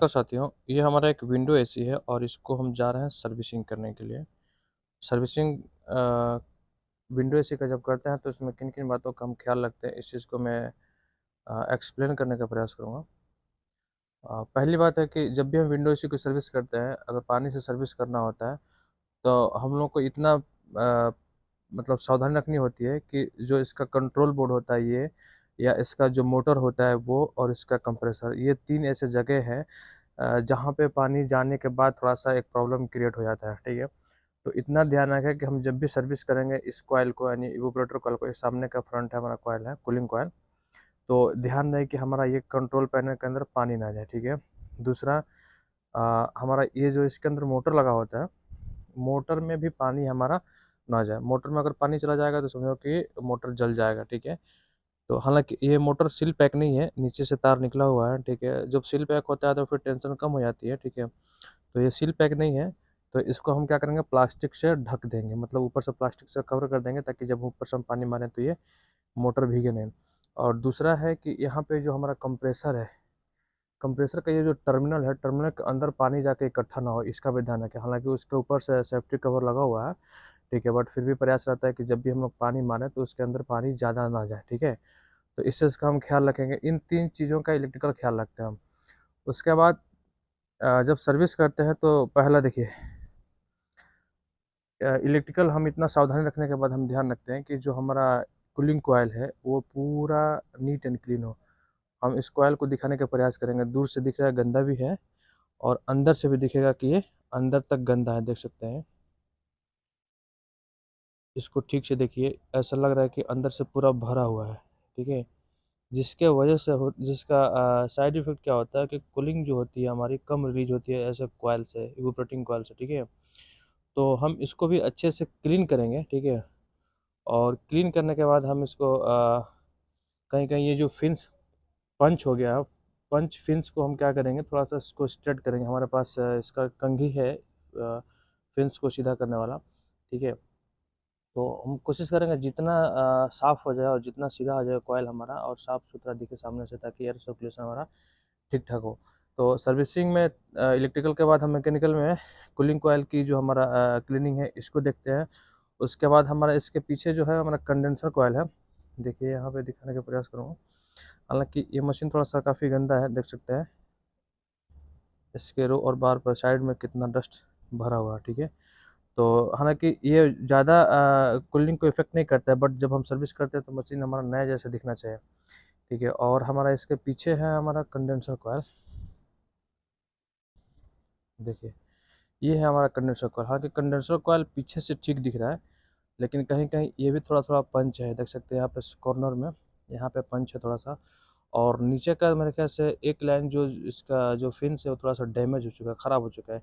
नमस्कार साथियों, ये हमारा एक विंडो एसी है और इसको हम जा रहे हैं सर्विसिंग करने के लिए। सर्विसिंग विंडो एसी का जब करते हैं तो इसमें किन-किन बातों का हम ख्याल रखते हैं, इस चीज़ को मैं एक्सप्लेन करने का प्रयास करूँगा। पहली बात है कि जब भी हम विंडो एसी की सर्विस करते हैं, अगर पानी से सर्विस करना होता है, तो हम लोग को इतना मतलब सावधानी रखनी होती है कि जो इसका कंट्रोल बोर्ड होता है ये, या इसका जो मोटर होता है वो और इसका कंप्रेसर, ये 3 ऐसे जगह हैं जहाँ पे पानी जाने के बाद थोड़ा-सा एक प्रॉब्लम क्रिएट हो जाता है, ठीक है? तो इतना ध्यान रखें कि हम जब भी सर्विस करेंगे इस कॉइल को, यानी इवेपोरेटर कॉइल को, ये सामने का फ्रंट है हमारा कॉइल है, कूलिंग कॉइल, तो ध्यान रहे कि हमारा ये कंट्रोल पैनल के अंदर पानी ना जाए, ठीक है? दूसरा, हमारा ये जो इसके अंदर मोटर लगा होता है, मोटर में भी पानी हमारा ना जाए। मोटर में अगर पानी चला जाएगा तो समझो कि मोटर जल जाएगा, ठीक है? तो हालाँकि ये मोटर सील पैक नहीं है, नीचे से तार निकला हुआ है, ठीक है? जब सील पैक होता है तो फिर टेंशन कम हो जाती है, ठीक है? तो ये सील पैक नहीं है, तो इसको हम क्या करेंगे, प्लास्टिक से ढक देंगे, मतलब ऊपर से प्लास्टिक से कवर कर देंगे ताकि जब ऊपर से हम पानी मारें तो ये मोटर भीगे नहीं। और दूसरा है कि यहाँ पे जो हमारा कंप्रेसर है, कंप्रेसर का ये जो टर्मिनल है, टर्मिनल के अंदर पानी जाके इकट्ठा ना हो, इसका भी ध्यान रखें। हालाँकि उसके ऊपर से सेफ्टी कवर लगा हुआ है, ठीक है? बट फिर भी प्रयास रहता है कि जब भी हम लोग पानी मारें तो उसके अंदर पानी ज़्यादा ना जाए, ठीक है? तो इस चीज़ का हम ख्याल रखेंगे। इन 3 चीज़ों का इलेक्ट्रिकल ख्याल रखते हैं हम। उसके बाद जब सर्विस करते हैं तो पहला देखिए, इलेक्ट्रिकल हम इतना सावधानी रखने के बाद हम ध्यान रखते हैं कि जो हमारा कूलिंग कॉइल है वो पूरा नीट एंड क्लीन हो। हम इस कॉइल को दिखाने का प्रयास करेंगे। दूर से दिख रहा है गंदा भी है और अंदर से भी दिखेगा कि ये अंदर तक गंदा है, देख सकते हैं। इसको ठीक से देखिए, ऐसा लग रहा है कि अंदर से पूरा भरा हुआ है, ठीक है? जिसके वजह से जिसका साइड इफ़ेक्ट क्या होता है कि कूलिंग जो होती है हमारी कम रिलीज़ होती है ऐसे कॉइल से, इवेपोरेटिंग कॉइल से, ठीक है? तो हम इसको भी अच्छे से क्लीन करेंगे, ठीक है? और क्लीन करने के बाद हम इसको कहीं-कहीं ये जो फिन्स पंच हो गया, पंच फिन्स को हम क्या करेंगे, थोड़ा-सा इसको स्ट्रेट करेंगे। हमारे पास इसका कंघी है फिन्स को सीधा करने वाला, ठीक है? तो हम कोशिश करेंगे जितना साफ़ हो जाए और जितना सीधा हो जाए कॉइल हमारा और साफ़-सुथरा दिखे सामने से, ताकि एयर सर्कुलेशन हमारा ठीक-ठाक हो। तो सर्विसिंग में इलेक्ट्रिकल के बाद हम मैकेनिकल में कूलिंग कॉइल की जो हमारा क्लीनिंग है इसको देखते हैं। उसके बाद हमारा इसके पीछे जो है हमारा कंडेंसर कॉइल है। देखिए यहाँ पे दिखाने का प्रयास करूँगा। हालाँकि ये मशीन थोड़ा-सा काफ़ी गंदा है, देख सकते हैं। इसके रो और बार पर साइड में कितना डस्ट भरा हुआ है, ठीक है? तो हालाँकि ये ज़्यादा कूलिंग को इफ़ेक्ट नहीं करता है, बट जब हम सर्विस करते हैं तो मशीन हमारा नया जैसा दिखना चाहिए, ठीक है? और हमारा इसके पीछे है हमारा कंडेंसर कॉइल, देखिए, ये है हमारा कंडेंसर कॉइल। हालाँकि कंडेंसर कॉइल पीछे से ठीक दिख रहा है, लेकिन कहीं-कहीं ये भी थोड़ा-थोड़ा पंच है, देख सकते हैं यहाँ पे कॉर्नर में, यहाँ पे पंच है थोड़ा-सा। और नीचे का मेरे ख़्याल से एक लाइन जो इसका जो फिन्स है वो थोड़ा-सा डैमेज हो चुका है, ख़राब हो चुका है।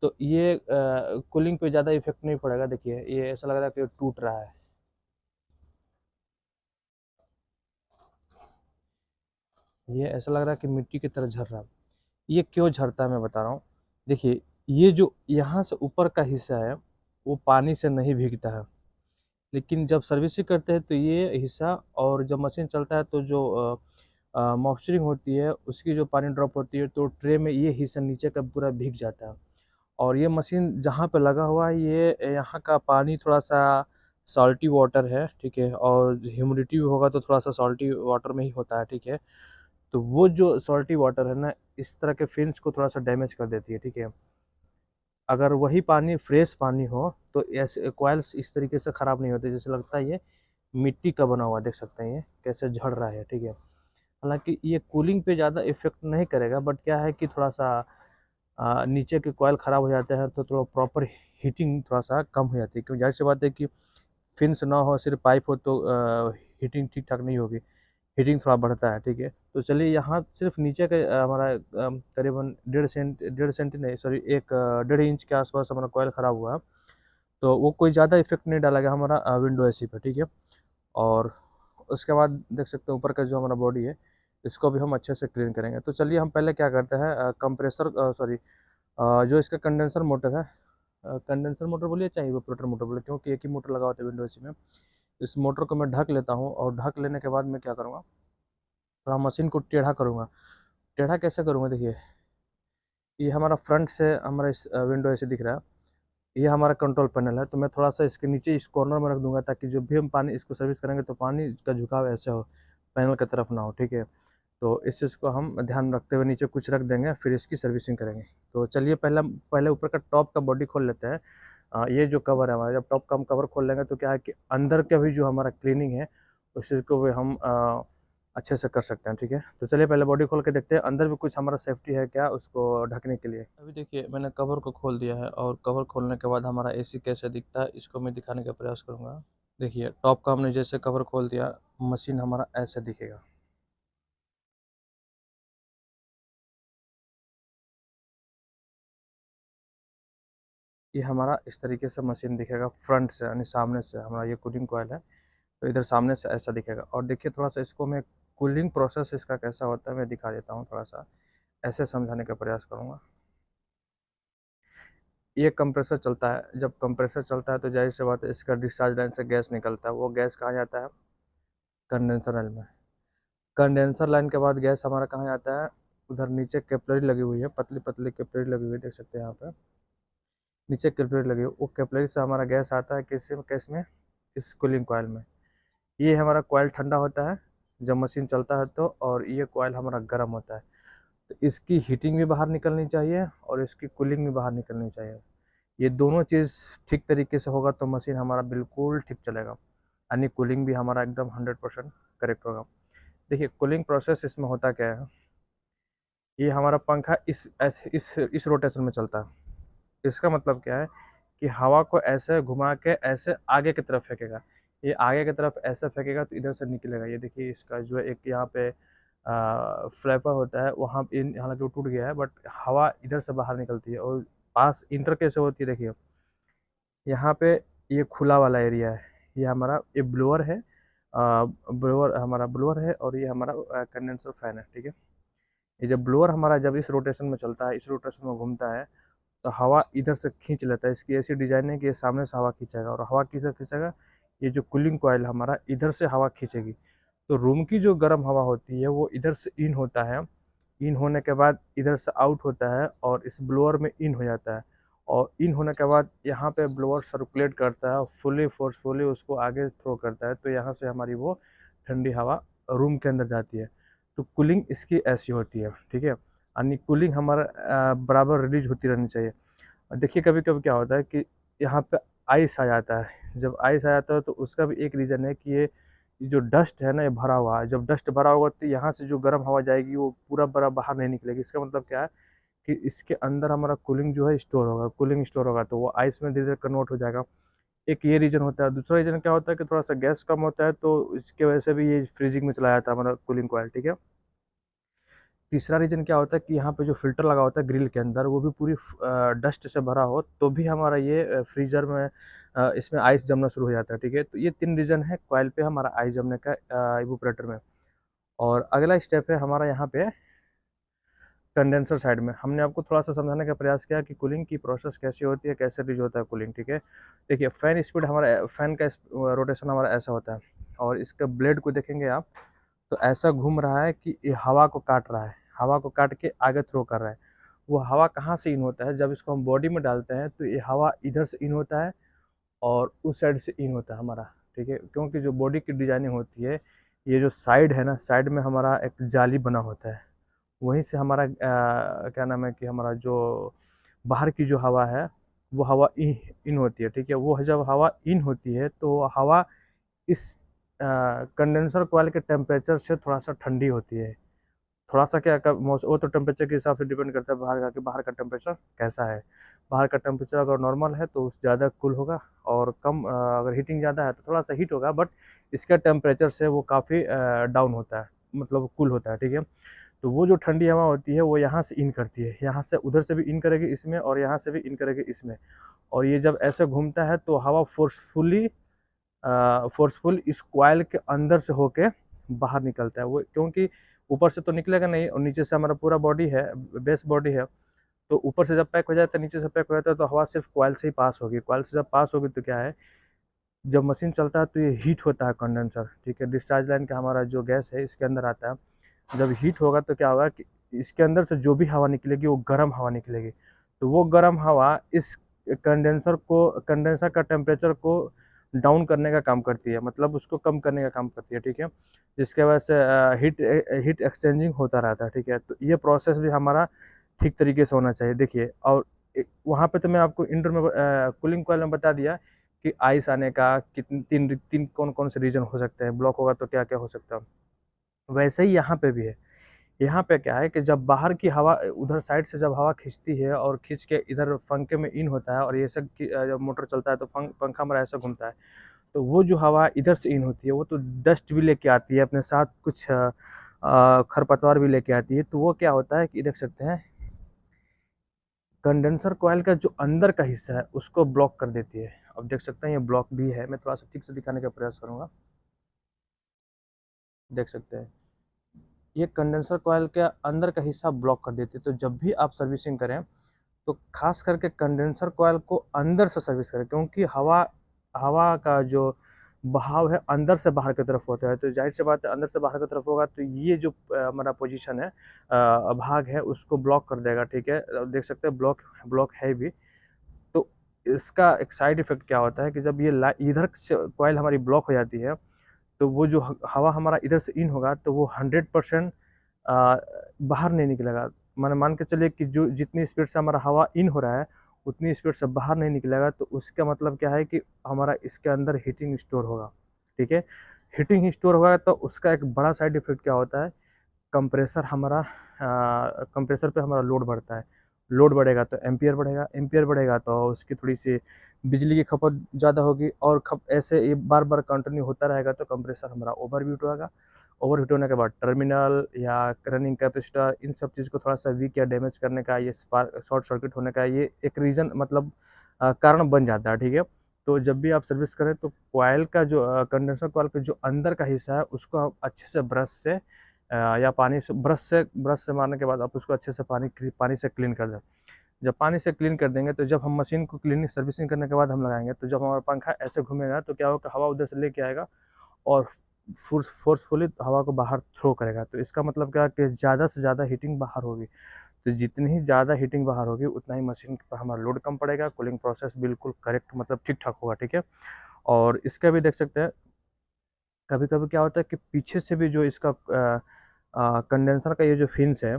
तो ये कूलिंग पे ज़्यादा इफ़ेक्ट नहीं पड़ेगा, देखिए, ये ऐसा लग रहा है कि टूट रहा है। ये ऐसा लग रहा है कि मिट्टी की तरह झड़ रहा है। ये क्यों झड़ता है मैं बता रहा हूँ। देखिए, ये जो यहाँ से ऊपर का हिस्सा है, वो पानी से नहीं भीगता है। लेकिन जब सर्विसिंग करते हैं तो ये हिस्सा, और जब मशीन चलता है तो जो मॉइस्चरिंग होती है, उसकी जो पानी ड्रॉप होती है तो ट्रे में ये हिस्सा नीचे का पूरा भीग जाता है। और ये मशीन जहाँ पे लगा हुआ है, ये यहाँ का पानी थोड़ा-सा सॉल्टी वाटर है, ठीक है? और ह्यूमिडिटी भी होगा तो थोड़ा-सा सॉल्टी वाटर में ही होता है, ठीक है? तो वो जो सॉल्टी वाटर है ना, इस तरह के फिन्स को थोड़ा-सा डैमेज कर देती है, ठीक है? अगर वही पानी फ्रेश पानी हो तो ऐसे कॉइल्स इस तरीके से ख़राब नहीं होते, जैसे लगता है ये मिट्टी का बना हुआ, देख सकते हैं ये कैसे झड़ रहा है, ठीक है? हालाँकि ये कूलिंग पे ज़्यादा इफ़ेक्ट नहीं करेगा, बट क्या है कि थोड़ा-सा नीचे के कॉइल ख़राब हो जाते हैं तो थोड़ा प्रॉपर हीटिंग थोड़ा-सा कम हो जाती है, क्योंकि ज़ाहिर-सी बात है कि फिन्स ना हो, सिर्फ पाइप हो तो हीटिंग ठीक-ठाक नहीं होगी, हीटिंग थोड़ा बढ़ता है, ठीक है? तो चलिए यहाँ सिर्फ नीचे के हमारा करीबन डेढ़ सेंटी नहीं, सॉरी, 1 डेढ़ इंच के आस-पास हमारा कॉइल ख़राब हुआ है, तो वो कोई ज़्यादा इफ़ेक्ट नहीं डालेगा हमारा विंडो एसी पे, ठीक है? और उसके बाद देख सकते हैं ऊपर का जो हमारा बॉडी है, इसको भी हम अच्छे से क्लीन करेंगे। तो चलिए हम पहले क्या करते हैं, सॉरी, जो इसका कंडेंसर मोटर है, कंडेंसर मोटर बोलिए चाहे इवेपोरेटर मोटर बोलिए, क्योंकि एक ही मोटर लगा होता है विंडो एसी में। इस मोटर को मैं ढक लेता हूँ और ढक लेने के बाद मैं क्या करूँगा, थोड़ा मशीन को टेढ़ा करूँगा। टेढ़ा कैसे करूँगा देखिए, ये हमारा फ्रंट से हमारा इस विंडो ऐसे दिख रहा है। ये हमारा कंट्रोल पैनल है, तो मैं थोड़ा-सा इसके नीचे इस कॉर्नर में रख दूँगा ताकि जब भी हम पानी इसको सर्विस करेंगे तो पानी का झुकाव ऐसे हो, पैनल की तरफ ना हो, ठीक है? तो इस चीज़ को हम ध्यान रखते हुए नीचे कुछ रख देंगे, फिर इसकी सर्विसिंग करेंगे। तो चलिए पहले ऊपर का टॉप का बॉडी खोल लेते हैं। ये जो कवर है हमारा, जब टॉप का हम कवर खोल लेंगे तो क्या है कि अंदर का भी जो हमारा क्लीनिंग है, उस चीज़ को भी हम अच्छे से कर सकते हैं, ठीक है? तो चलिए पहले बॉडी खोल के देखते हैं, अंदर भी कुछ हमारा सेफ्टी है क्या उसको ढकने के लिए। अभी देखिए मैंने कवर को खोल दिया है और कवर खोलने के बाद हमारा एसी कैसे दिखता है, इसको मैं दिखाने का प्रयास करूँगा। देखिए टॉप का हमने जैसे कवर खोल दिया, मशीन हमारा ऐसे दिखेगा। ये हमारा इस तरीके से मशीन दिखेगा फ्रंट से, यानी सामने से हमारा ये कूलिंग कॉइल है, तो इधर सामने से ऐसा दिखेगा। और देखिए थोड़ा-सा इसको मैं कूलिंग प्रोसेस इसका कैसा होता है मैं दिखा देता हूँ थोड़ा-सा, ऐसे समझाने का प्रयास करूँगा। ये कंप्रेसर चलता है, जब कंप्रेसर चलता है तो ज़ाहिर-सी बात है इसका डिस्चार्ज लाइन से गैस निकलता है, वो गैस कहाँ जाता है? कंडेंसर लाइन में। कंडेंसर लाइन के बाद गैस हमारा कहाँ जाता है? उधर नीचे कैपिलरी लगी हुई है, पतली-पतली कैपिलरी लगी हुई है, देख सकते हैं यहाँ पे। नीचे कैपिलरी लगी है, वो कैपिलरी से हमारा गैस आता है किस में? इस कूलिंग कॉइल में। ये हमारा कॉइल ठंडा होता है जब मशीन चलता है तो, और ये कॉइल हमारा गर्म होता है। तो इसकी हीटिंग भी बाहर निकलनी चाहिए और इसकी कूलिंग भी बाहर निकलनी चाहिए। ये दोनों चीज़ ठीक तरीके से होगा तो मशीन हमारा बिल्कुल ठीक चलेगा, यानी कूलिंग भी हमारा एकदम 100% करेक्ट होगा। देखिए कूलिंग प्रोसेस इसमें होता क्या है, ये हमारा पंखा इस रोटेशन में चलता है। इसका मतलब क्या है कि हवा को ऐसे घुमा के ऐसे आगे की तरफ फेंकेगा। ये आगे की तरफ ऐसे फेंकेगा तो इधर से निकलेगा। ये देखिए इसका जो एक यहाँ पे फ्लैपर होता है वहाँ इन हालाँकि वो टूट गया है, बट हवा इधर से बाहर निकलती है और पास इंटर कैसे होती है देखिए। यहाँ पे ये खुला वाला एरिया है। ये हमारा ये ब्लोअर है, ब्लोअर हमारा ब्लोअर है और ये हमारा कंडेंसर फैन है, ठीक है? ये जब ब्लोअर हमारा जब इस रोटेशन में चलता है, इस रोटेशन में घूमता है, तो हवा इधर से खींच लेता है। इसकी ऐसी डिज़ाइन है कि ये सामने से हवा खींचेगा और हवा किधर खींचेगा? ये जो कूलिंग कॉइल हमारा इधर से हवा खींचेगी। तो रूम की जो गर्म हवा होती है वो इधर से इन होता है, इन होने के बाद इधर से आउट होता है और इस ब्लोअर में इन हो जाता है और इन होने के बाद यहाँ पे ब्लोअर सर्कुलेट करता है और फुली फोर्सफुली उसको आगे थ्रो करता है, तो यहाँ से हमारी वो ठंडी हवा रूम के अंदर जाती है। तो कूलिंग इसकी ऐसी होती है, ठीक है? यानी कूलिंग हमारा बराबर रिलीज होती रहनी चाहिए। देखिए कभी-कभी क्या होता है कि यहाँ पे आइस आ जाता है। जब आइस आ जाता है तो उसका भी एक रीज़न है कि ये जो डस्ट है ना ये भरा हुआ है। जब डस्ट भरा होगा तो यहाँ से जो गर्म हवा जाएगी वो पूरा बाहर नहीं निकलेगी। इसका मतलब क्या है कि इसके अंदर हमारा कूलिंग जो है स्टोर होगा, कूलिंग स्टोर होगा तो वो आइस में धीरे-धीरे कन्वर्ट हो जाएगा। एक ये रीज़न होता है। दूसरा रीज़न क्या होता है कि थोड़ा-सा गैस कम होता है तो इसकी वजह से भी ये फ्रीजिंग में चला जाता है हमारा कूलिंग कॉइल, ठीक है? तीसरा रीज़न क्या होता है कि यहाँ पे जो फ़िल्टर लगा होता है ग्रिल के अंदर वो भी पूरी डस्ट से भरा हो तो भी हमारा ये फ्रीज़र में इसमें आइस जमना शुरू हो जाता है, ठीक है? तो ये 3 रीज़न है कॉइल पे हमारा आइस जमने का इवेपोरेटर में। और अगला स्टेप है हमारा यहाँ पे कंडेंसर साइड में। हमने आपको थोड़ा-सा समझाने का प्रयास किया कि कूलिंग की प्रोसेस कैसी होती है, कैसे रिलीज़ होता है कूलिंग, ठीक है? देखिए फ़ैन स्पीड हमारा फ़ैन का रोटेशन हमारा ऐसा होता है और इसके ब्लेड को देखेंगे आप तो ऐसा घूम रहा है कि ये हवा को काट रहा है, हवा को काट के आगे थ्रो कर रहा है। वो हवा कहाँ से इन होता है, जब इसको हम बॉडी में डालते हैं तो ये हवा इधर से इन होता है और उस साइड से इन होता है हमारा, ठीक है? क्योंकि जो बॉडी की डिज़ाइनिंग होती है, ये जो साइड है ना, साइड में हमारा एक जाली बना होता है। वहीं से हमारा क्या नाम है कि हमारा जो बाहर की जो हवा है, वो हवा इन होती है, ठीक है? वो जब हवा इन होती है तो हवा इस कंडेंसर कॉइल के टेम्परेचर से थोड़ा-सा ठंडी होती है। थोड़ा-सा क्या कब मौस वो तो टेम्परेचर के हिसाब से डिपेंड करता है बाहर का टेम्परेचर कैसा है। बाहर का टेम्परेचर अगर नॉर्मल है तो ज़्यादा कूल होगा और कम अगर हीटिंग ज़्यादा है तो थोड़ा-सा हीट होगा, बट इसका टेम्परेचर से वो काफ़ी डाउन होता है, मतलब कूल होता है, ठीक है? तो वो जो ठंडी हवा होती है वो यहाँ से इन करती है, यहाँ से उधर से भी इन करेगी इसमें और यहाँ से भी इन करेगी इसमें। और ये जब ऐसे घूमता है तो हवा फोर्सफुल इस कॉइल के अंदर से होके बाहर निकलता है। वो क्योंकि ऊपर से तो निकलेगा नहीं और नीचे से हमारा पूरा बॉडी है, बेस बॉडी है, तो ऊपर से जब पैक हो जाता है, नीचे से पैक हो जाता है तो हवा सिर्फ कॉइल से ही पास होगी। कॉइल से जब पास होगी तो क्या है, जब मशीन चलता है तो ये हीट होता है कंडेंसर, ठीक है? डिस्चार्ज लाइन का हमारा जो गैस है इसके अंदर आता है। जब हीट होगा तो क्या होगा कि इसके अंदर से जो भी हवा निकलेगी वो गर्म हवा निकलेगी। तो वो गर्म हवा इस कंडेंसर का टेम्परेचर को डाउन करने का काम करती है, मतलब उसको कम करने का काम करती है, ठीक है। जिसके वजह से हीट एक्सचेंजिंग होता रहता है, ठीक है। तो ये प्रोसेस भी हमारा ठीक तरीके से होना चाहिए, देखिए। और वहाँ पे तो मैं आपको इंडोर में कूलिंग कॉइल में बता दिया कि आइस आने का कितने तीन तीन कौन कौन से रीजन हो सकते हैं, ब्लॉक होगा तो क्या क्या हो सकता है। वैसे ही यहाँ पे भी है। यहाँ पे क्या है कि जब बाहर की हवा उधर साइड से जब हवा खींचती है और खींच के इधर पंखे में इन होता है, और ये सब जब मोटर चलता है तो पंखा हमारा ऐसा घूमता है, तो वो जो हवा इधर से इन होती है वो तो डस्ट भी लेके आती है अपने साथ, कुछ खरपतवार भी लेके आती है। तो वो क्या होता है कि देख सकते हैं, कंडेंसर कॉइल का जो अंदर का हिस्सा है उसको ब्लॉक कर देती है। अब देख सकते हैं ये ब्लॉक भी है, मैं थोड़ा सा ठीक से दिखाने का प्रयास करूंगा। देख सकते हैं ये कंडेंसर कॉइल के अंदर का हिस्सा ब्लॉक कर देती है। तो जब भी आप सर्विसिंग करें तो खास करके कंडेंसर कॉइल को अंदर से सर्विस करें, क्योंकि हवा हवा का जो बहाव है अंदर से बाहर की तरफ होता है। तो जाहिर सी बात है अंदर से बाहर की तरफ होगा तो ये जो हमारा पोजीशन है, भाग है, उसको ब्लॉक कर देगा, ठीक है। देख सकते हैं ब्लॉक ब्लॉक है भी। तो इसका एक साइड इफेक्ट क्या होता है कि जब ये इधर से कॉइल हमारी ब्लॉक हो जाती है, तो वो जो हवा हमारा इधर से इन होगा तो वो 100% बाहर नहीं निकलेगा। मैंने मान के चलिए कि जो जितनी स्पीड से हमारा हवा इन हो रहा है उतनी स्पीड से बाहर नहीं निकलेगा। तो उसका मतलब क्या है कि हमारा इसके अंदर हीटिंग स्टोर होगा, ठीक है। हीटिंग स्टोर होगा तो उसका एक बड़ा साइड इफेक्ट क्या होता है, कंप्रेसर हमारा कंप्रेसर पे हमारा लोड बढ़ता है। लोड बढ़ेगा तो एम्पियर बढ़ेगा, एम्पियर बढ़ेगा तो उसकी थोड़ी सी बिजली की खपत ज़्यादा होगी, और ऐसे ये बार बार कंटिन्यू होता रहेगा तो कंप्रेसर हमारा ओवर हीट होगा। ओवर हीट होने के बाद टर्मिनल या रनिंग कैपेसिटर इन सब चीज़ को थोड़ा सा वीक या डैमेज करने का, ये स्पार्क शॉर्ट सर्किट होने का ये एक रीज़न, मतलब कारण बन जाता है, ठीक है। तो जब भी आप सर्विस करें तो कॉइल का जो कंडेंसर कॉइल का जो अंदर का हिस्सा है उसको आप अच्छे से ब्रश से या पानी से ब्रश से मारने के बाद आप उसको अच्छे से पानी से क्लीन कर दें। जब पानी से क्लीन कर देंगे तो जब हम मशीन को क्लीनिंग सर्विसिंग करने के बाद हम लगाएंगे तो जब हमारा पंखा ऐसे घूमेगा तो क्या होगा, हवा उधर से लेके आएगा और फोर्सफुली हवा को बाहर थ्रो करेगा। तो इसका मतलब क्या है कि ज़्यादा से ज़्यादा हीटिंग बाहर होगी। तो जितनी ही ज़्यादा हीटिंग बाहर होगी उतना ही मशीन पर हमारा लोड कम पड़ेगा, कूलिंग प्रोसेस बिल्कुल करेक्ट, मतलब ठीक ठाक होगा, ठीक है। और इसका भी देख सकते हैं कभी कभी क्या होता है कि पीछे से भी जो इसका कंडेंसर का ये जो फिन्स है,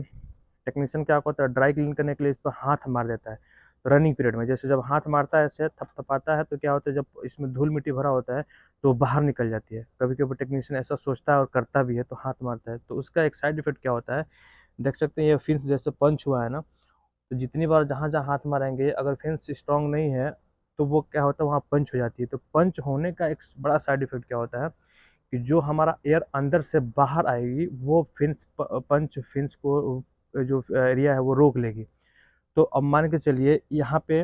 टेक्नीशियन क्या होता है ड्राई क्लीन करने के लिए इस पर हाथ मार देता है रनिंग पीरियड में। जैसे जब हाथ मारता है ऐसे थपथपाता है तो क्या होता है, जब इसमें धूल मिट्टी भरा होता है तो बाहर निकल जाती है। कभी कभी टेक्नीशियन ऐसा सोचता है और करता भी है तो हाथ मारता है। तो उसका एक साइड इफेक्ट क्या होता है, देख सकते हैं ये फिन्स जैसे पंच हुआ है ना, तो जितनी बार जहाँ जहाँ हाथ मारेंगे अगर फिन्स स्ट्रांग नहीं है तो वो क्या होता है वहाँ पंच हो जाती है। तो पंच होने का एक बड़ा साइड इफेक्ट क्या होता है कि जो हमारा एयर अंदर से बाहर आएगी वो पंच फिन्स को जो एरिया है वो रोक लेगी। तो अब मान के चलिए यहाँ पे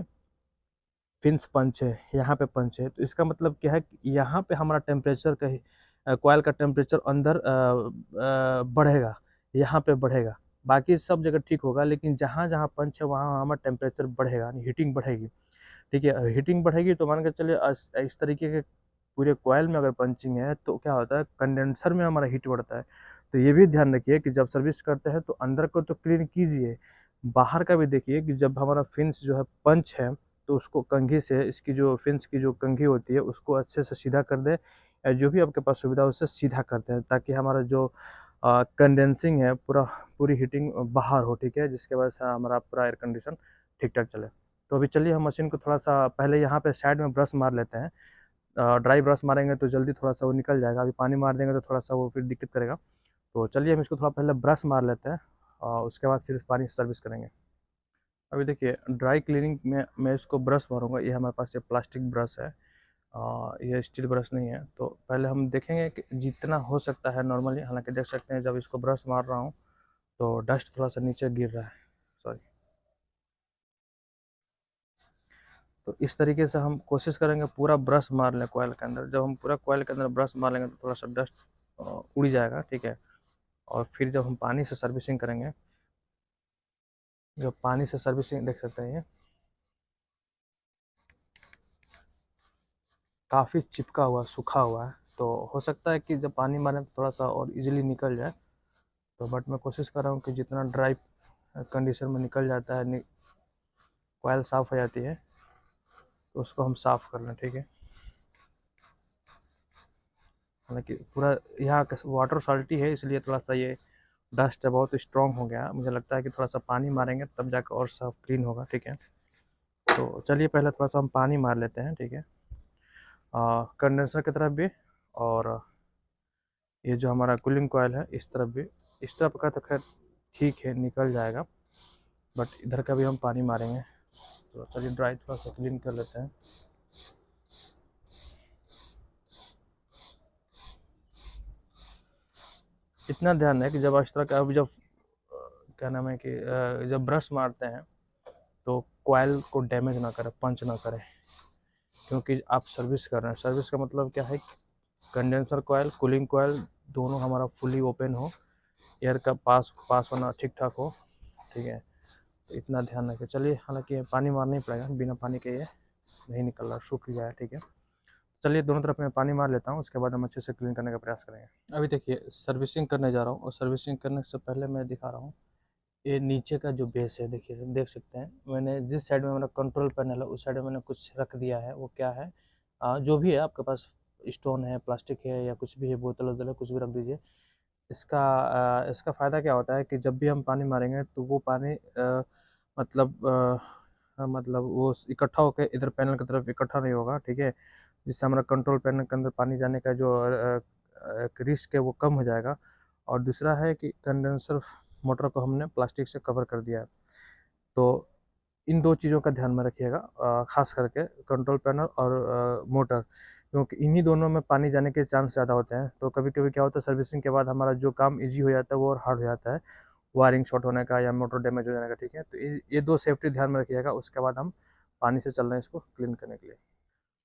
फिन्स पंच है, यहाँ पे पंच है, तो इसका मतलब क्या है कि यहाँ पे हमारा टेम्परेचर का कॉइल का टेम्परेचर अंदर बढ़ेगा, यहाँ पे बढ़ेगा। बाकी सब जगह ठीक होगा लेकिन जहाँ जहाँ पंच है वहाँ हमारा टेम्परेचर बढ़ेगा, हीटिंग बढ़ेगी, ठीक है। हीटिंग बढ़ेगी तो मान के चलिए इस तरीके के पूरे कॉइल में अगर पंचिंग है तो क्या होता है कंडेंसर में हमारा हीट बढ़ता है। तो ये भी ध्यान रखिए कि जब सर्विस करते हैं तो अंदर को तो क्लीन कीजिए, बाहर का भी देखिए कि जब हमारा फिन्स जो है पंच है तो उसको कंघी से, इसकी जो फिन्स की जो कंघी होती है उसको अच्छे से सीधा कर दे, या जो भी आपके पास सुविधा है उससे सीधा करते हैं ताकि हमारा जो कंडेंसिंग है पूरी हीटिंग बाहर हो, ठीक है, जिसके वजह से हमारा पूरा एयर कंडीशन ठीक ठाक चले। तो अभी चलिए हम मशीन को थोड़ा सा पहले यहाँ पे साइड में ब्रश मार लेते हैं। ड्राई ब्रश मारेंगे तो जल्दी थोड़ा सा वो निकल जाएगा, अभी पानी मार देंगे तो थोड़ा सा वो फिर दिक्कत करेगा। तो चलिए हम इसको थोड़ा पहले ब्रश मार लेते हैं और उसके बाद फिर पानी से सर्विस करेंगे। अभी देखिए ड्राई क्लीनिंग में मैं इसको ब्रश मारूंगा, ये हमारे पास ये प्लास्टिक ब्रश है, ये स्टील ब्रश नहीं है। तो पहले हम देखेंगे कि जितना हो सकता है नॉर्मली, हालांकि देख सकते हैं जब इसको ब्रश मार रहा हूँ तो डस्ट थोड़ा सा नीचे गिर रहा है, सॉरी। तो इस तरीके से हम कोशिश करेंगे पूरा ब्रश मार लें कॉइल के अंदर। जब हम पूरा कॉइल के अंदर ब्रश मार लेंगे तो थोड़ा सा डस्ट उड़ जाएगा, ठीक है। और फिर जब हम पानी से सर्विसिंग करेंगे, जब पानी से सर्विसिंग देख सकते हैं ये काफ़ी चिपका हुआ सूखा हुआ है, तो हो सकता है कि जब पानी मारें तो थोड़ा सा और इजीली निकल जाए। तो बट मैं कोशिश कर रहा हूँ कि जितना ड्राई कंडीशन में निकल जाता है, कोयल साफ़ हो जाती है, तो उसको हम साफ़ कर लें, ठीक है। हालांकि पूरा यहाँ का वाटर सॉल्टी है, इसलिए थोड़ा सा ये डस्ट है बहुत स्ट्रॉन्ग हो गया। मुझे लगता है कि थोड़ा सा पानी मारेंगे तब जाकर और साफ क्लीन होगा, ठीक है। तो चलिए पहले थोड़ा सा हम पानी मार लेते हैं, ठीक है, कंडेंसर की तरफ भी, और ये जो हमारा कूलिंग कॉयल है इस तरफ भी। इस तरफ का तो खैर ठीक है, निकल जाएगा, बट इधर का भी हम पानी मारेंगे। तो चलिए ड्राई थोड़ा सा क्लीन कर लेते हैं। इतना ध्यान है कि जब इस तरह का, अब जब क्या नाम है कि जब ब्रश मारते हैं तो कॉयल को डैमेज ना करे, पंच ना करे, क्योंकि आप सर्विस कर रहे हैं। सर्विस का मतलब क्या है, कंडेंसर कॉयल, कूलिंग कॉयल दोनों हमारा फुली ओपन हो, एयर का पास होना ठीक ठाक हो, ठीक है। तो इतना ध्यान रखें। चलिए, हालांकि पानी मारना ही पड़ेगा, बिना पानी के ये नहीं निकल रहा, सूख गया है, ठीक है। चलिए दोनों तरफ मैं पानी मार लेता हूँ, उसके बाद हम अच्छे से क्लीन करने का प्रयास करेंगे। अभी देखिए सर्विसिंग करने जा रहा हूँ, और सर्विसिंग करने से पहले मैं दिखा रहा हूँ ये नीचे का जो बेस है। देखिए, देख सकते हैं मैंने जिस साइड में मेरा कंट्रोल पैनल है उस साइड में मैंने कुछ रख दिया है। वो क्या है, जो भी है आपके पास, स्टोन है, प्लास्टिक है, या कुछ भी है, बोतल वोतल है, कुछ भी रख दीजिए। इसका फ़ायदा क्या होता है कि जब भी हम पानी मारेंगे तो वो पानी मतलब मतलब वो इकट्ठा होकर इधर पैनल की तरफ इकट्ठा नहीं होगा, ठीक है। जिससे हमारा कंट्रोल पैनल के अंदर पानी जाने का जो एक रिस्क है वो कम हो जाएगा। और दूसरा है कि कंडेंसर मोटर को हमने प्लास्टिक से कवर कर दिया है। तो इन दो चीज़ों का ध्यान में रखिएगा, खास करके कंट्रोल पैनल और मोटर, क्योंकि इन्हीं दोनों में पानी जाने के चांस ज़्यादा होते हैं। तो कभी कभी क्या होता है, सर्विसिंग के बाद हमारा जो काम इजी हो जाता है वो और हार्ड हो जाता है, वायरिंग शॉर्ट होने का या मोटर डैमेज हो जाने का, ठीक है। तो ये दो सेफ्टी ध्यान में रखिएगा, उसके बाद हम पानी से चल रहे हैं इसको क्लीन करने के लिए।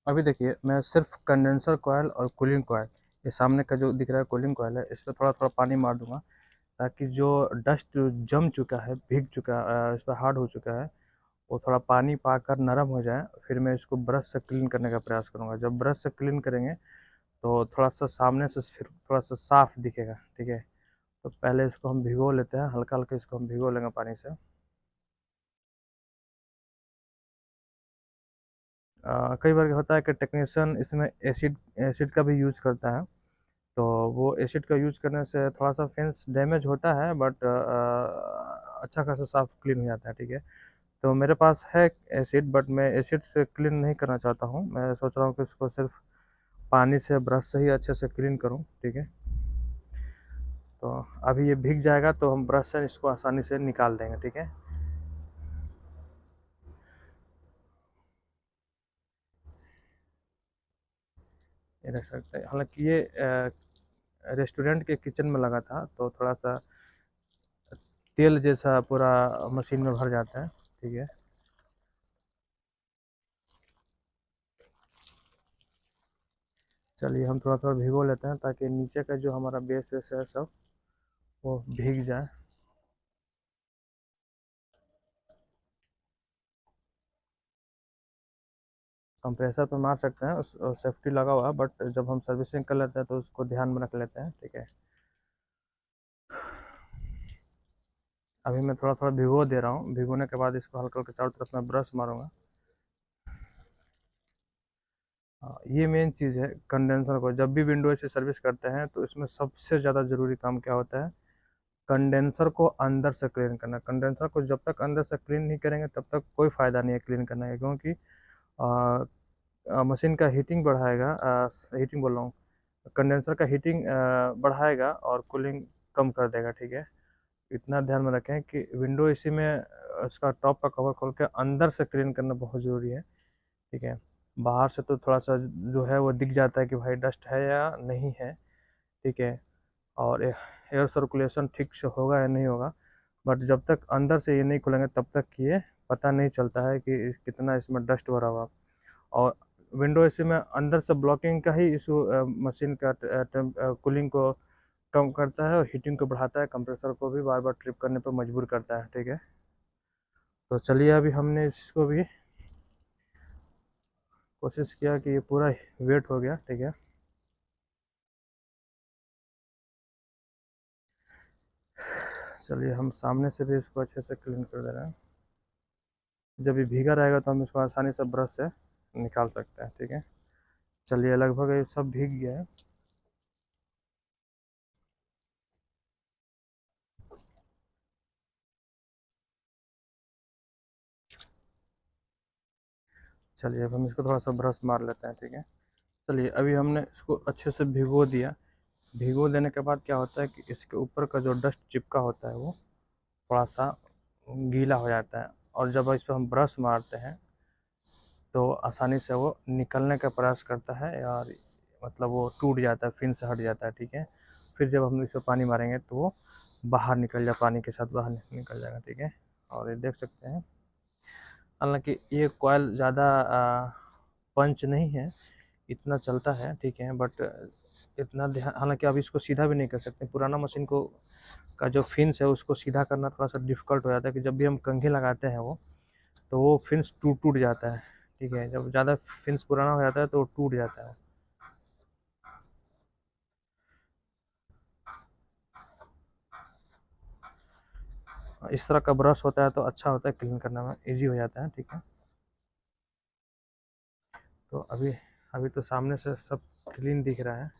अभी देखिए, मैं सिर्फ कंडेंसर कॉयल और कूलिंग कॉयल, ये सामने का जो दिख रहा है कूलिंग कॉयल है, इस पर थोड़ा थोड़ा पानी मार दूंगा, ताकि जो डस्ट जम चुका है, भीग चुका, इस पर हार्ड हो चुका है, वो थोड़ा पानी पाकर नरम हो जाए। फिर मैं इसको ब्रश से क्लीन करने का प्रयास करूँगा। जब ब्रश से क्लीन करेंगे तो थोड़ा सा सामने से फिर थोड़ा सा साफ दिखेगा, ठीक है। तो पहले इसको हम भिगो लेते हैं, हल्का हल्का इसको हम भिगो लेंगे पानी से। कई बार होता है कि टेक्नीशियन इसमें एसिड एसिड का भी यूज़ करता है। तो वो एसिड का यूज़ करने से थोड़ा सा फेंस डैमेज होता है, बट अच्छा खासा साफ क्लीन हो जाता है, ठीक है। तो मेरे पास है एसिड, बट मैं एसिड से क्लीन नहीं करना चाहता हूँ। मैं सोच रहा हूँ कि इसको सिर्फ पानी से, ब्रश से ही अच्छे से क्लीन करूँ, ठीक है। तो अभी ये भीग जाएगा तो हम ब्रश से इसको आसानी से निकाल देंगे, ठीक है। ये देख सकते हैं, हालांकि ये रेस्टोरेंट के किचन में लगा था, तो थोड़ा सा तेल जैसा पूरा मशीन में भर जाता है, ठीक है। चलिए हम थोड़ा थोड़ा भिगो लेते हैं, ताकि नीचे का जो हमारा बेस वेस है सब वो भीग जाए। कंप्रेसर पे मार सकते हैं, उस सेफ्टी लगा हुआ है, बट जब हम सर्विसिंग कर लेते हैं तो उसको ध्यान में रख लेते हैं, ठीक है। अभी मैं थोड़ा थोड़ा भिगो दे रहा हूँ, भिगोने के बाद इसको हल्का हल्का चारों तरफ मैं ब्रश मारूंगा। हाँ, ये मेन चीज़ है कंडेंसर को। जब भी विंडो से सर्विस करते हैं तो इसमें सबसे ज़्यादा ज़रूरी काम क्या होता है, कंडेंसर को अंदर से क्लीन करना। कंडेंसर को जब तक अंदर से क्लीन नहीं करेंगे तब तक कोई फ़ायदा नहीं है क्लीन करने का, क्योंकि मशीन का हीटिंग बढ़ाएगा, हीटिंग बोल रहा हूँ, कंडेंसर का हीटिंग बढ़ाएगा और कूलिंग कम कर देगा, ठीक है। इतना ध्यान में रखें कि विंडो इसी में इसका टॉप का कवर खोल के अंदर से क्लीन करना बहुत ज़रूरी है, ठीक है। बाहर से तो थोड़ा सा जो है वो दिख जाता है कि भाई डस्ट है या नहीं है, ठीक है, और एयर सर्कुलेशन ठीक से होगा या नहीं होगा। बट जब तक अंदर से ये नहीं खुलेंगे तब तक ये पता नहीं चलता है कि कितना इसमें डस्ट भरा हुआ। और विंडो एसी में अंदर से ब्लॉकिंग का ही इशू मशीन का कूलिंग को कम करता है और हीटिंग को बढ़ाता है, कंप्रेसर को भी बार बार ट्रिप करने पर मजबूर करता है, ठीक है। तो चलिए अभी हमने इसको भी कोशिश किया कि ये पूरा वेट हो गया, ठीक है। चलिए हम सामने से भी इसको अच्छे से क्लीन कर दे रहे हैं। जब ये भीगा रहेगा तो हम इसको आसानी से ब्रश से निकाल सकते हैं, ठीक है। चलिए लगभग ये सब भीग गया है। चलिए अब हम इसको थोड़ा सा ब्रश मार लेते हैं, ठीक है। चलिए अभी हमने इसको अच्छे से भिगो दिया। भिगो देने के बाद क्या होता है कि इसके ऊपर का जो डस्ट चिपका होता है वो थोड़ा सा गीला हो जाता है, और जब इस पर हम ब्रश मारते हैं तो आसानी से वो निकलने का प्रयास करता है, और मतलब वो टूट जाता है, फिन से हट जाता है, ठीक है। फिर जब हम इस पर पानी मारेंगे तो वो बाहर निकल जाए, पानी के साथ बाहर निकल जाएगा, ठीक है। और ये देख सकते हैं, हालांकि ये कॉयल ज़्यादा पंच नहीं है, इतना चलता है, ठीक है। बट इतना ध्यान, हालांकि अब इसको सीधा भी नहीं कर सकते, पुराना मशीन को का जो फिन्स है उसको सीधा करना थोड़ा सा डिफिकल्ट हो जाता है, कि जब भी हम कंघी लगाते हैं वो तो वो फिन्स टूट टूट जाता है, ठीक है। जब ज़्यादा फिन्स पुराना हो जाता है तो टूट जाता है। इस तरह का ब्रश होता है तो अच्छा होता है, क्लीन करने में इजी हो जाता है, ठीक है। तो अभी अभी तो सामने से सब क्लीन दिख रहा है।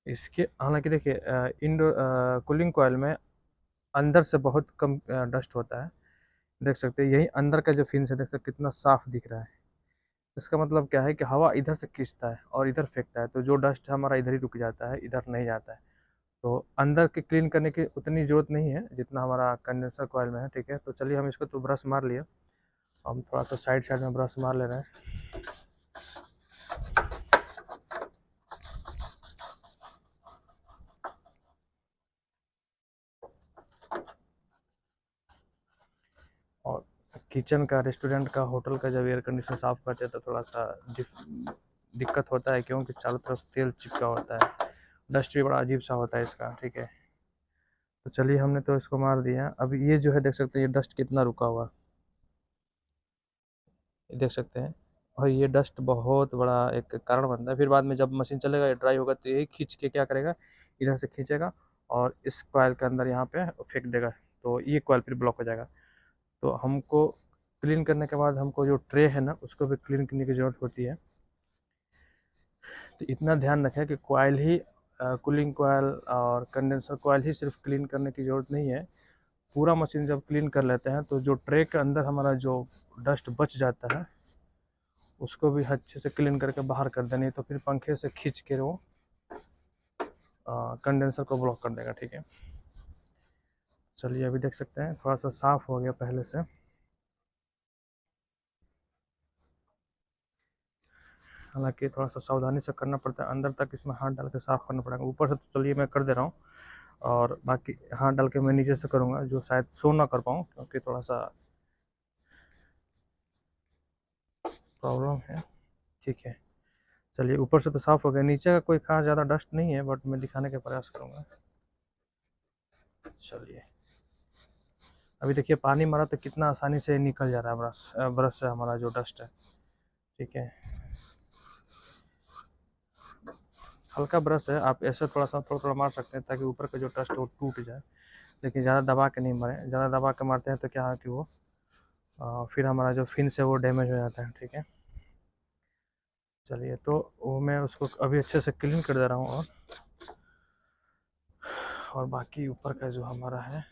इसके हालांकि देखिए इंडोर कूलिंग कॉयल में अंदर से बहुत कम डस्ट होता है, देख सकते हैं। यही अंदर का जो फिन्स है, देख सकते कितना साफ दिख रहा है। इसका मतलब क्या है कि हवा इधर से खींचता है और इधर फेंकता है, तो जो डस्ट है हमारा इधर ही रुक जाता है, इधर नहीं जाता है। तो अंदर के क्लीन करने की उतनी ज़रूरत नहीं है जितना हमारा कंडेंसर कॉयल में है, ठीक है। तो चलिए हम इसको तो ब्रश मार लिए, हम थोड़ा सा साइड साइड में ब्रश मार ले रहे हैं। और किचन का, रेस्टोरेंट का, होटल का जब एयर कंडीशन साफ़ करते हैं तो थोड़ा सा दिक्कत होता है, क्योंकि चारों तरफ तेल चिपका होता है, डस्ट भी बड़ा अजीब सा होता है इसका, ठीक है। तो चलिए हमने तो इसको मार दिया। अब ये जो है देख सकते हैं, ये डस्ट कितना रुका हुआ, ये देख सकते हैं। और ये डस्ट बहुत बड़ा एक कारण बनता है, फिर बाद में जब मशीन चलेगा, ये ड्राई होगा तो यही खींच के क्या करेगा, इधर से खींचेगा और इस कॉयल के अंदर यहाँ पे फेंक देगा, तो ये कॉयल फिर ब्लॉक हो जाएगा। तो हमको क्लीन करने के बाद हमको जो ट्रे है ना उसको भी क्लीन करने की ज़रूरत होती है। तो इतना ध्यान रखें कि कॉयल ही, कूलिंग कॉयल और कंडेंसर कॉयल ही सिर्फ क्लीन करने की ज़रूरत नहीं है। पूरा मशीन जब क्लीन कर लेते हैं तो जो ट्रे के अंदर हमारा जो डस्ट बच जाता है उसको भी अच्छे से क्लीन करके बाहर कर देनी, तो फिर पंखे से खींच के वो कंडेंसर को ब्लॉक कर देगा, ठीक है। चलिए अभी देख सकते हैं थोड़ा सा साफ़ हो गया पहले से। हालांकि थोड़ा सा सावधानी से करना पड़ता है, अंदर तक इसमें हाथ डाल के साफ़ करना पड़ेगा। ऊपर से तो चलिए मैं कर दे रहा हूँ, और बाकी हाथ डाल के मैं नीचे से करूँगा, जो शायद शो ना कर पाऊँ क्योंकि थोड़ा सा प्रॉब्लम है, ठीक है। चलिए ऊपर से तो साफ़ हो गया, नीचे का कोई खास ज़्यादा डस्ट नहीं है, बट मैं दिखाने का प्रयास करूँगा। चलिए अभी देखिए पानी मारा तो कितना आसानी से निकल जा रहा है ब्रश ब्रश से हमारा जो डस्ट है, ठीक है। हल्का ब्रश है, आप ऐसे थोड़ा सा थोड़ा थोड़ा मार सकते हैं ताकि ऊपर का जो डस्ट है वो टूट जाए, लेकिन ज़्यादा दबा के नहीं मारें। ज़्यादा दबा के मारते हैं तो क्या है कि वो फिर हमारा जो फिन्स है वो डैमेज हो जाता है, ठीक है। चलिए तो वो मैं उसको अभी अच्छे से क्लीन कर दे रहा हूँ, और बाकी ऊपर का जो हमारा है,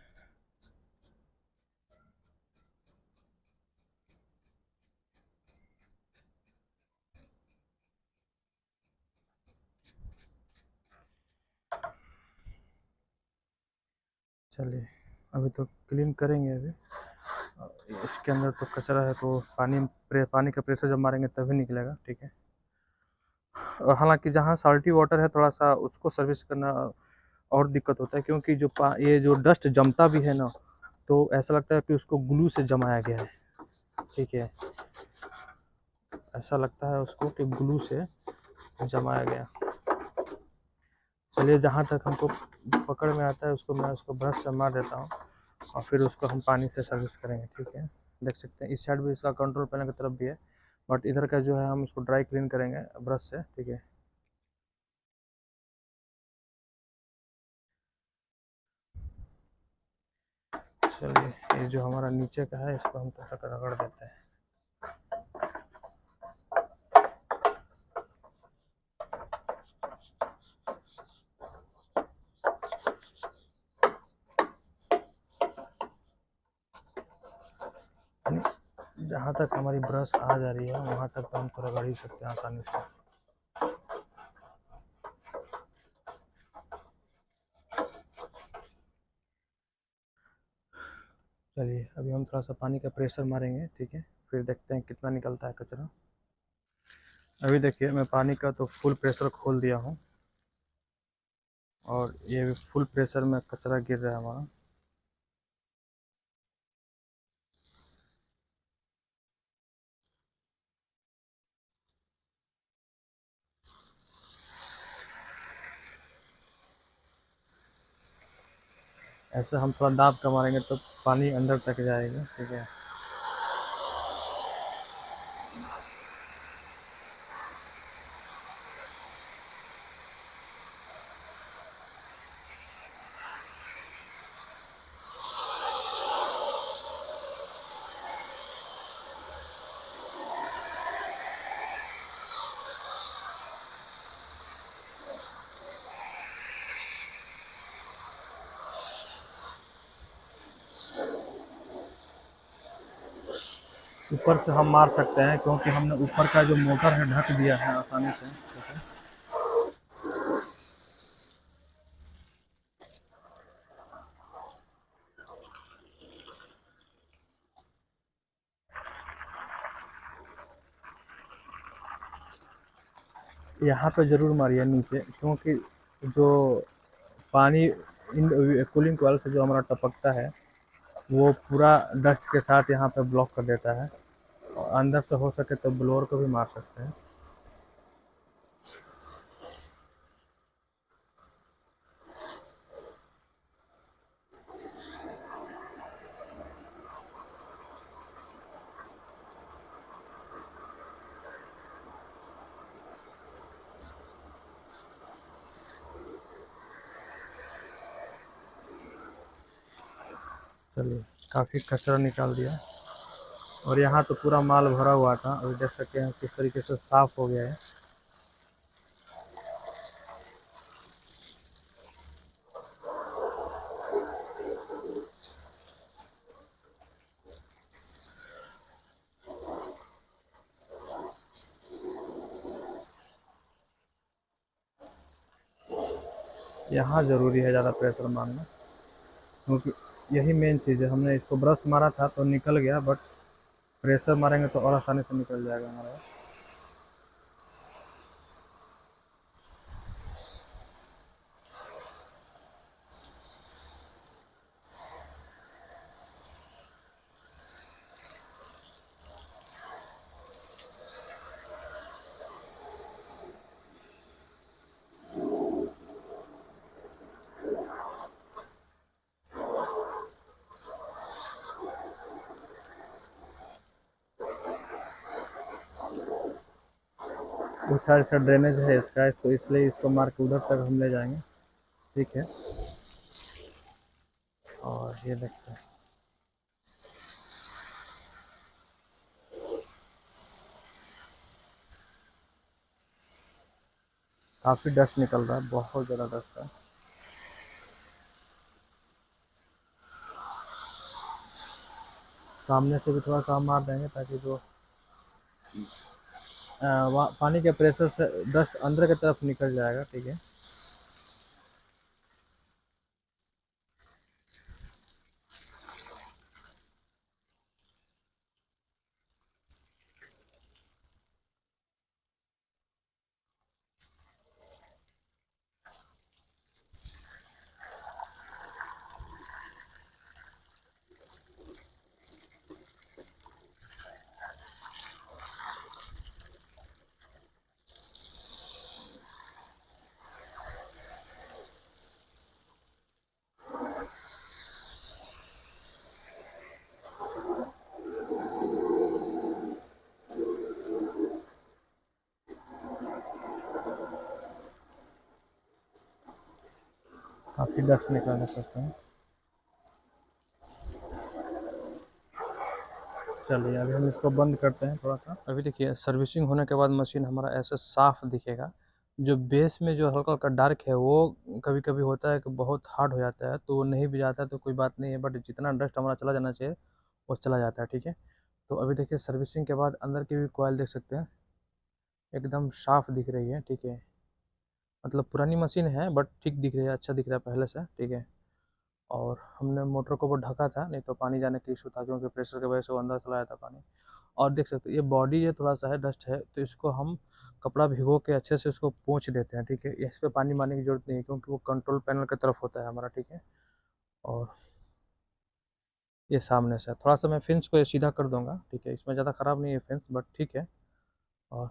चलिए अभी तो क्लीन करेंगे अभी। इसके अंदर तो कचरा है, तो पानी का प्रेशर जब मारेंगे तभी निकलेगा, ठीक है। हालांकि जहाँ साल्टी वाटर है थोड़ा सा उसको सर्विस करना और दिक्कत होता है, क्योंकि ये जो डस्ट जमता भी है ना, तो ऐसा लगता है कि उसको ग्लू से जमाया गया है, ठीक है। ऐसा लगता है उसको कि ग्लू से जमाया गया। चलिए जहाँ तक हमको पकड़ में आता है उसको मैं उसको ब्रश से मार देता हूँ, और फिर उसको हम पानी से सर्विस करेंगे, ठीक है। देख सकते हैं इस साइड भी इसका कंट्रोल पैनल की तरफ भी है, बट इधर का जो है हम इसको ड्राई क्लीन करेंगे ब्रश से, ठीक है। चलिए ये जो हमारा नीचे का है इसको हम थोड़ा सा रगड़ देते हैं। जहाँ तक हमारी ब्रश आ जा रही है वहाँ तक तो हम थोड़ा रगड़ ही सकते हैं आसानी से। चलिए अभी हम थोड़ा सा पानी का प्रेशर मारेंगे, ठीक है, फिर देखते हैं कितना निकलता है कचरा। अभी देखिए मैं पानी का तो फुल प्रेशर खोल दिया हूँ और ये भी फुल प्रेशर में कचरा गिर रहा है हमारा। ऐसे हम थोड़ा दाब का मारेंगे तो पानी अंदर तक जाएगा, ठीक है। ऊपर से हम मार सकते हैं क्योंकि हमने ऊपर का जो मोटर है ढक दिया है आसानी से, ठीक है। यहाँ पे ज़रूर मारिए नीचे, क्योंकि जो पानी इन कूलिंग कॉइल से जो हमारा टपकता है वो पूरा डस्ट के साथ यहाँ पे ब्लॉक कर देता है। और अंदर से हो सके तो ब्लोअर को भी मार सकते हैं। चलिए काफ़ी कचरा निकाल दिया और यहाँ तो पूरा माल भरा हुआ था, अभी देख सकते हैं किस तरीके से साफ़ हो गया है। यहाँ ज़रूरी है ज़्यादा प्रेशर मारना, क्योंकि यही मेन चीज़ है। हमने इसको ब्रश मारा था तो निकल गया, बट प्रेशर मारेंगे तो और आसानी से निकल जाएगा हमारा। उस साइड से ड्रेनेज है इसका, तो इसलिए इसको मार के उधर तक हम ले जाएंगे, ठीक है। और ये देखते हैं काफ़ी डस्ट निकल रहा है, बहुत ज़्यादा डस्ट है। सामने से भी थोड़ा सा हम मार देंगे ताकि जो पानी के प्रेशर से डस्ट अंदर की तरफ निकल जाएगा, ठीक है। काफ़ी डस्ट निकलने सकते हैं। चलिए अभी हम इसको बंद करते हैं थोड़ा सा। अभी देखिए सर्विसिंग होने के बाद मशीन हमारा ऐसा साफ दिखेगा। जो बेस में जो हल्का हल्का डार्क है वो कभी कभी होता है कि बहुत हार्ड हो जाता है, तो वो नहीं भी जाता है तो कोई बात नहीं है, बट जितना डस्ट हमारा चला जाना चाहिए वो चला जाता है। ठीक है, तो अभी देखिए सर्विसिंग के बाद अंदर की भी कॉइल देख सकते हैं, एकदम साफ दिख रही है। ठीक है, मतलब पुरानी मशीन है बट ठीक दिख रही है, अच्छा दिख रहा है पहले से। ठीक है, और हमने मोटर को वो ढका था, नहीं तो पानी जाने का इशू था, क्योंकि प्रेशर की वजह से वो अंदर चला जाता पानी। और देख सकते हैं ये बॉडी ये थोड़ा सा है, डस्ट है, तो इसको हम कपड़ा भिगो के अच्छे से उसको पोंछ देते हैं। ठीक है, इस पर पानी मारने की जरूरत नहीं है, क्योंकि वो कंट्रोल पैनल की तरफ होता है हमारा। ठीक है, और ये सामने से थोड़ा सा मैं फिंस को ये सीधा कर दूंगा। ठीक है, इसमें ज़्यादा ख़राब नहीं है फिंस, बट ठीक है। और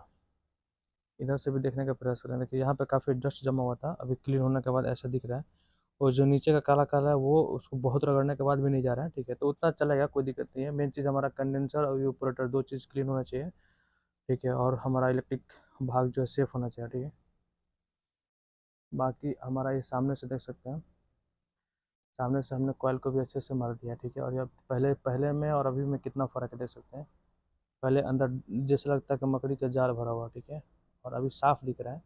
इधर से भी देखने का प्रयास करें। देखिए यहाँ पे काफ़ी डस्ट जमा हुआ था, अभी क्लीन होने के बाद ऐसा दिख रहा है। और जो नीचे का काला काला है वो उसको बहुत रगड़ने के बाद भी नहीं जा रहा है। ठीक है, तो उतना चलेगा, कोई दिक्कत नहीं है। मेन चीज़ हमारा कंडेंसर और यूपरेटर दो चीज़ क्लीन होना चाहिए। ठीक है, और हमारा इलेक्ट्रिक भाग जो है सेफ होना चाहिए। ठीक है, बाकी हमारा ये सामने से देख सकते हैं, सामने से हमने कॉइल को भी अच्छे से मार दिया। ठीक है, और ये पहले पहले में और अभी में कितना फ़र्क है देख सकते हैं। पहले अंदर जैसे लगता है कि मकड़ी का जाल भरा हुआ। ठीक है, और अभी साफ़ दिख रहा है।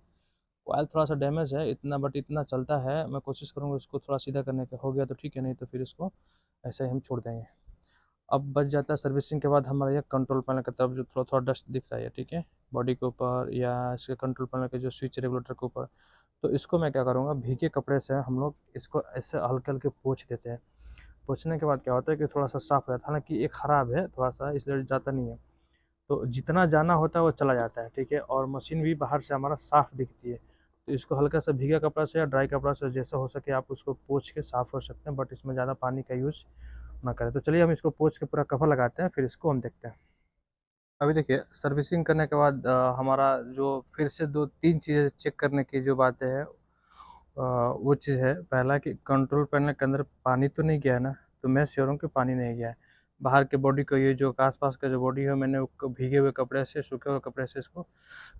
कॉइल थोड़ा सा डैमेज है इतना, बट इतना चलता है। मैं कोशिश करूँगा इसको थोड़ा सीधा करने का, हो गया तो ठीक है, नहीं तो फिर इसको ऐसे ही हम छोड़ देंगे। अब बच जाता है सर्विसिंग के बाद हमारा ये कंट्रोल पैनल की तरफ जो थोड़ा थोड़ा डस्ट दिख रहा है। ठीक है, बॉडी के ऊपर या इसके कंट्रोल पैनल के जो स्विच रेगुलेटर के ऊपर, तो इसको मैं क्या करूँगा, भीगे कपड़े से हम लोग इसको ऐसे हल्के हल्के पोंछ देते हैं। पोंछने के बाद क्या होता है कि थोड़ा सा साफ हो जाता है, हालांकि ये ख़राब है थोड़ा सा इसलिए जाता नहीं है, तो जितना जाना होता है वो चला जाता है। ठीक है, और मशीन भी बाहर से हमारा साफ़ दिखती है। तो इसको हल्का सा भीगा कपड़ा से या ड्राई कपड़ा से जैसा हो सके आप उसको पोंछ के साफ़ कर सकते हैं, बट इसमें ज़्यादा पानी का यूज़ ना करें। तो चलिए हम इसको पोंछ के पूरा कवर लगाते हैं, फिर इसको हम देखते हैं। अभी देखिए सर्विसिंग करने के बाद हमारा जो फिर से 2-3 चीज़ें चेक करने की जो बातें हैं, वो चीज़ है पहला कि कंट्रोल पैनल के अंदर पानी तो नहीं गया है ना? तो मैं श्योर हूँ कि पानी नहीं गया है। बाहर के बॉडी को, ये जो आस-पास का जो बॉडी है, मैंने वो भीगे हुए कपड़े से, सूखे हुए कपड़े से इसको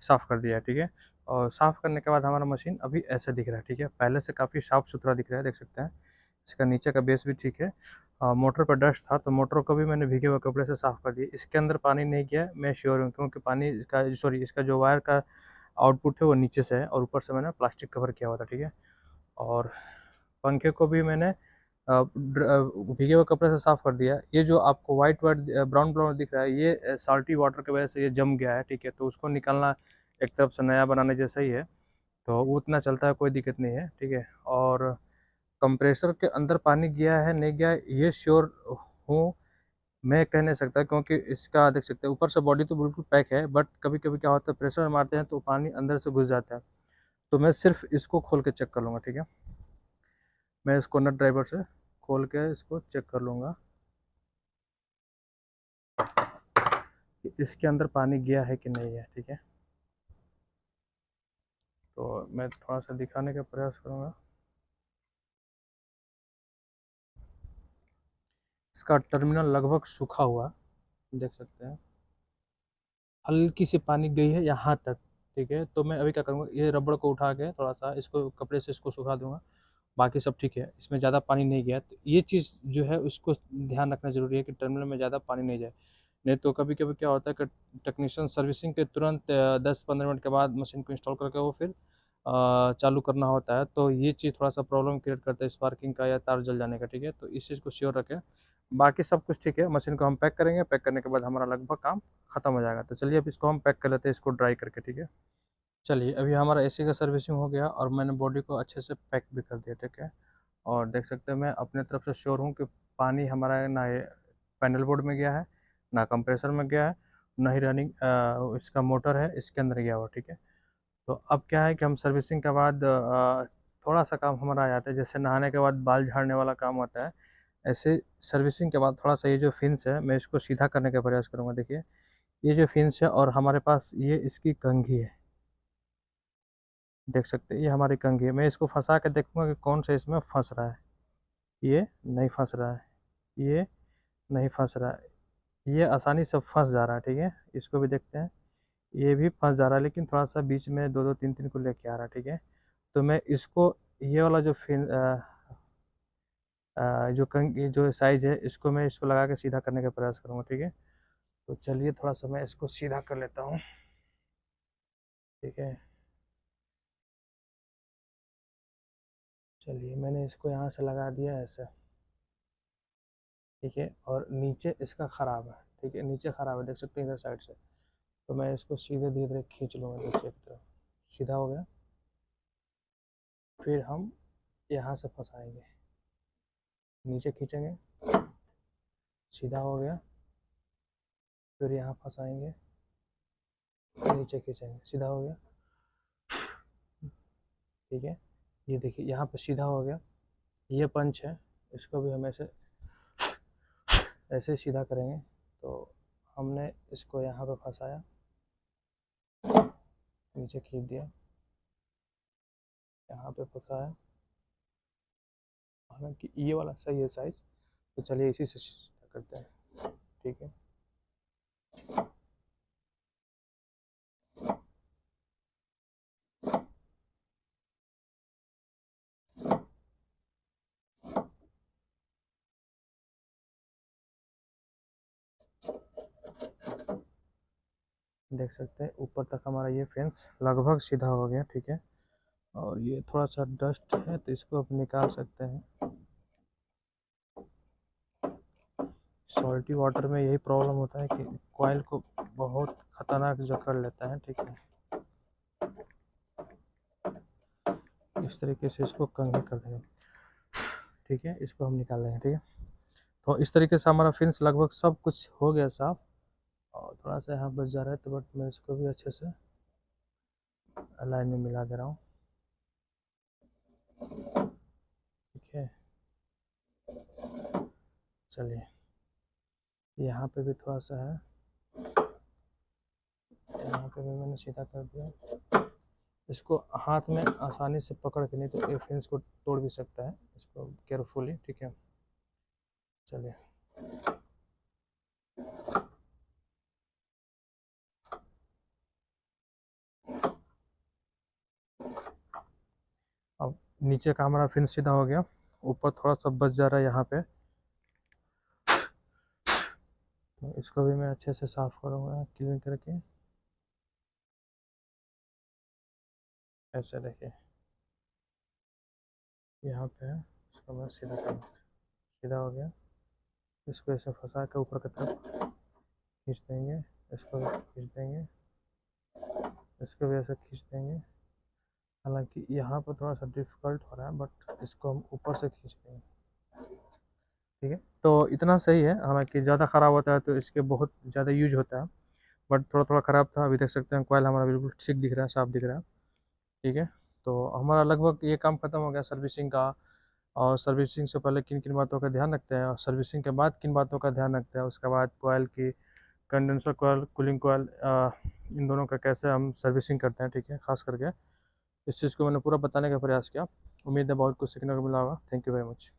साफ़ कर दिया है। ठीक है? और साफ़ करने के बाद हमारा मशीन अभी ऐसे दिख रहा है। ठीक है? पहले से काफ़ी साफ़-सुथरा दिख रहा है, देख सकते हैं। इसका नीचे का बेस भी ठीक है। मोटर पे डस्ट था तो मोटर को भी मैंने भीगे हुए कपड़े से साफ़ कर दिया। इसके अंदर पानी नहीं गया है, मैं श्योर हूँ, क्योंकि पानी इसका सॉरी इसका जो वायर का आउटपुट है वो नीचे से है और ऊपर से मैंने प्लास्टिक कवर किया हुआ था। ठीक है? और पंखे को भी मैंने भीगे हुए कपड़े से साफ़ कर दिया। ये जो आपको व्हाइट व्हाइट ब्राउन ब्राउन दिख रहा है, ये साल्टी वाटर की वजह से ये जम गया है। ठीक है, तो उसको निकालना एक तरफ से नया बनाने जैसा ही है, तो वो उतना चलता है, कोई दिक्कत नहीं है। ठीक है, और कंप्रेसर के अंदर पानी गया है नहीं गया है ये श्योर हूँ मैं कह नहीं सकता, क्योंकि इसका देख सकते हैं ऊपर से बॉडी तो बिल्कुल पैक है, बट कभी कभी क्या होता है प्रेशर मारते हैं तो पानी अंदर से घुस जाता है। तो मैं सिर्फ इसको खोल के चेक कर लूँगा। ठीक है, मैं इसको नट ड्राइवर से खोल के इसको चेक कर लूँगा कि इसके अंदर पानी गया है कि नहीं है। ठीक है, तो मैं थोड़ा सा दिखाने का प्रयास करूँगा। इसका टर्मिनल लगभग सूखा हुआ, देख सकते हैं हल्की सी पानी गई है यहाँ तक। ठीक है, तो मैं अभी क्या करूँगा, ये रबड़ को उठा के थोड़ा सा इसको कपड़े से इसको सुखा दूंगा। बाकी सब ठीक है, इसमें ज़्यादा पानी नहीं गया, तो ये चीज़ जो है उसको ध्यान रखना ज़रूरी है कि टर्मिनल में ज़्यादा पानी नहीं जाए। नहीं तो कभी कभी क्या होता है कि टेक्नीशियन सर्विसिंग के तुरंत 10-15 मिनट के बाद मशीन को इंस्टॉल करके वो फिर चालू करना होता है, तो ये चीज़ थोड़ा सा प्रॉब्लम क्रिएट करता है स्पार्किंग का या तार जल जाने का। ठीक है, तो इस चीज़ को श्योर रखें। बाकी सब कुछ ठीक है, मशीन को हम पैक करेंगे, पैक करने के बाद हमारा लगभग काम खत्म हो जाएगा। तो चलिए अब इसको हम पैक कर लेते हैं, इसको ड्राई करके। ठीक है, चलिए अभी हमारा एसी का सर्विसिंग हो गया और मैंने बॉडी को अच्छे से पैक भी कर दिया। ठीक है, और देख सकते हैं मैं अपने तरफ से श्योर हूँ कि पानी हमारा ना ये पैनल बोर्ड में गया है, ना कंप्रेसर में गया है, ना ही रनिंग इसका मोटर है इसके अंदर गया हुआ। ठीक है, तो अब क्या है कि हम सर्विसिंग के बाद थोड़ा सा काम हमारा आ जाता है, जैसे नहाने के बाद बाल झाड़ने वाला काम होता है, ऐसे सर्विसिंग के बाद थोड़ा सा ये जो फिन्स है मैं इसको सीधा करने का प्रयास करूँगा। देखिए ये जो फिन्स है और हमारे पास ये इसकी कंघी है, देख सकते हैं ये हमारी कंघी है। मैं इसको फंसा के देखूंगा कि कौन सा इसमें फंस रहा है। ये नहीं फंस रहा है, ये नहीं फंस रहा है, ये आसानी से फंस जा रहा है। ठीक है, इसको भी देखते हैं, ये भी फंस जा रहा है, लेकिन थोड़ा सा बीच में दो दो तीन तीन को लेके आ रहा है। ठीक है, तो मैं इसको ये वाला जो फिन जो कंघी जो साइज़ है इसको मैं इसको लगा के सीधा करने का प्रयास करूँगा। ठीक है, तो चलिए थोड़ा सा मैं इसको सीधा कर लेता हूँ। ठीक है, चलिए मैंने इसको यहाँ से लगा दिया ऐसे। ठीक है, और नीचे इसका ख़राब है। ठीक है, नीचे ख़राब है, देख सकते हैं इधर साइड से। तो मैं इसको सीधे धीरे धीरे खींच लूँगा नीचे की तरफ। सीधा हो गया। फिर हम यहाँ से फंसाएंगे, नीचे खींचेंगे, सीधा हो गया। फिर यहाँ फंसाएंगे, नीचे खींचेंगे, सीधा हो गया। ठीक है, ये देखिए यहाँ पे सीधा हो गया। ये पंच है, इसको भी हम ऐसे ऐसे सीधा करेंगे। तो हमने इसको यहाँ पे फंसाया, नीचे खींच दिया, यहाँ पे फंसाया। हालांकि ये वाला सही है साइज, तो चलिए इसी से सीधा करते हैं। ठीक है, देख सकते हैं ऊपर तक हमारा ये फेंस लगभग सीधा हो गया। ठीक है, और ये थोड़ा सा डस्ट है तो इसको अब निकाल सकते हैं। सॉल्टी वाटर में यही प्रॉब्लम होता है कि कॉइल को बहुत खतरनाक जकड़ लेता है। ठीक है, इस तरीके से इसको कंघी कर देंगे। ठीक है, इसको हम निकाल लेंगे। ठीक है, तो इस तरीके से हमारा फिन्स लगभग सब कुछ हो गया साफ। और थोड़ा सा यहाँ बच जा रहा है, तो बट मैं इसको भी अच्छे से लाइन में मिला दे रहा हूँ। ठीक है, चलिए यहाँ पे भी थोड़ा सा है, यहाँ पे भी मैंने सीधा कर दिया। इसको हाथ में आसानी से पकड़ के, नहीं तो ये फिन्स को तोड़ भी सकता है, इसको केयरफुली। ठीक है, चलिए अब नीचे का हमारा फिन सीधा हो गया, ऊपर थोड़ा सा बच जा रहा है यहाँ पे। तो इसको भी मैं अच्छे से साफ करूँगा क्लीन करके। ऐसे देखिए यहाँ पे है, इसको मैं सीधा करूँगा। सीधा हो गया, इसको ऐसे फंसा के ऊपर की तरफ खींच देंगे, इसको भी खींच देंगे, इसको भी ऐसे खींच देंगे। हालांकि यहाँ पर थोड़ा सा डिफ़िकल्ट हो रहा है, बट इसको हम ऊपर से खींच देंगे। ठीक है, तो इतना सही है। हालांकि ज़्यादा ख़राब होता है तो इसके बहुत ज़्यादा यूज होता है, बट थोड़ा थोड़ा ख़राब था। अभी देख सकते हैं कॉइल हमारा बिल्कुल ठीक दिख रहा है, साफ दिख रहा है। ठीक है, तो हमारा लगभग ये काम ख़त्म हो गया सर्विसिंग का। और सर्विसिंग से पहले किन किन बातों का ध्यान रखते हैं, और सर्विसिंग के बाद किन बातों का ध्यान रखते हैं, उसके बाद कॉइल की कंडेंसर कॉइल, कूलिंग कॉइल, इन दोनों का कैसे हम सर्विसिंग करते हैं। ठीक है, खास करके इस चीज़ को मैंने पूरा बताने का प्रयास किया। उम्मीद है बहुत कुछ सीखने को मिला होगा। Thank you very much.